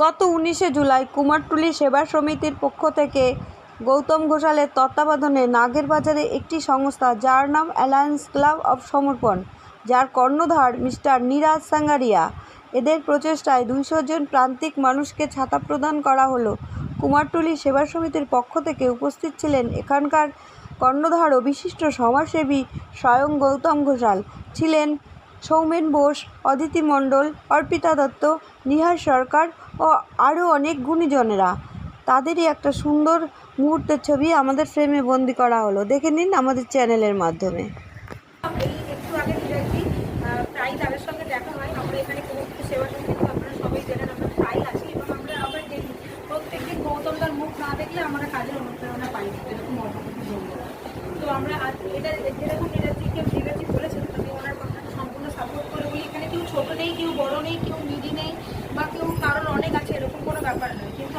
গত 19শে জুলাই কুমারটুলি সেবা সমিতির পক্ষ থেকে গৌতম ঘোষালের তত্ত্বাবধানে নাগেরবাজারে একটি সংস্থা যার নাম অ্যালায়েন্স ক্লাব অব সমর্পণ, যার কর্ণধার মিস্টার নিরাজ সাঙ্গারিয়া, এদের প্রচেষ্টায় 200 জন প্রান্তিক মানুষকে ছাতা প্রদান করা হলো। কুমারটুলি সেবা সমিতির পক্ষ থেকে উপস্থিত ছিলেন এখানকার কর্ণধার ও বিশিষ্ট সমাজসেবী স্বয়ং গৌতম ঘোষাল, ছিলেন সৌমেন বোস, অদিতি মণ্ডল, অর্পিতা দত্ত, নিহার সরকার ও আরও অনেক গুণীজনেরা। তাদেরই একটা সুন্দর মুহূর্তের ছবি আমাদের ফ্রেমে বন্দি করা হলো, দেখে নিন আমাদের চ্যানেলের মাধ্যমে। একটু আগে প্রায় তাদের সঙ্গে দেখা হয়। আমরা এখানে কুমারটুলি সেবা সমিতি, আপনারা সবাই জানেন, আমরা প্রায় আছি এবং আমরা আবার দেখি প্রত্যেকদিন গৌতমদার মুখ না দেখলে আমরা কাজের অনুপ্রেরণা পাই না, এরকম তো আমরা এটা যেরকম নিরাজি বলেছেন, আমি ওনার কথাটা সম্পূর্ণ সাপোর্ট করে বলি। এখানে কেউ ছোটো নেই, কেউ বড়ো নেই, কেউ মিডি নেই, বা কেউ কারোর অনেক আছে, এরকম কোনো ব্যাপার নয়। কিন্তু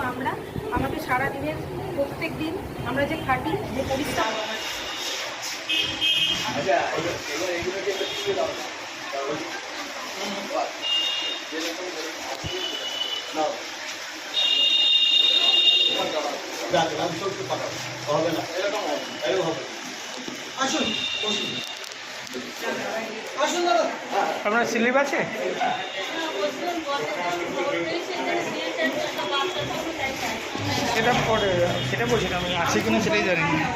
আমাদের সারাদিনের প্রত্যেক দিন আমরা যে খাটি, যে পরিশ্রম, আপনার স্লিপ আছে? সেটা পরে, সেটা বলছিলাম আমি আছে কিনা সেটাই জানি না,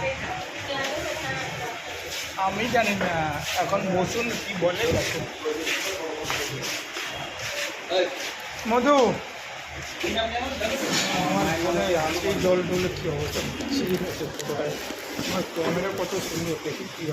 আমি জানি না। এখন বসুন, কি বলে মধু আমার মনে হয় আসলেই জল টলে কী অবস্থা, আমার ক্যামেরা কত সুন্দর দেখি কী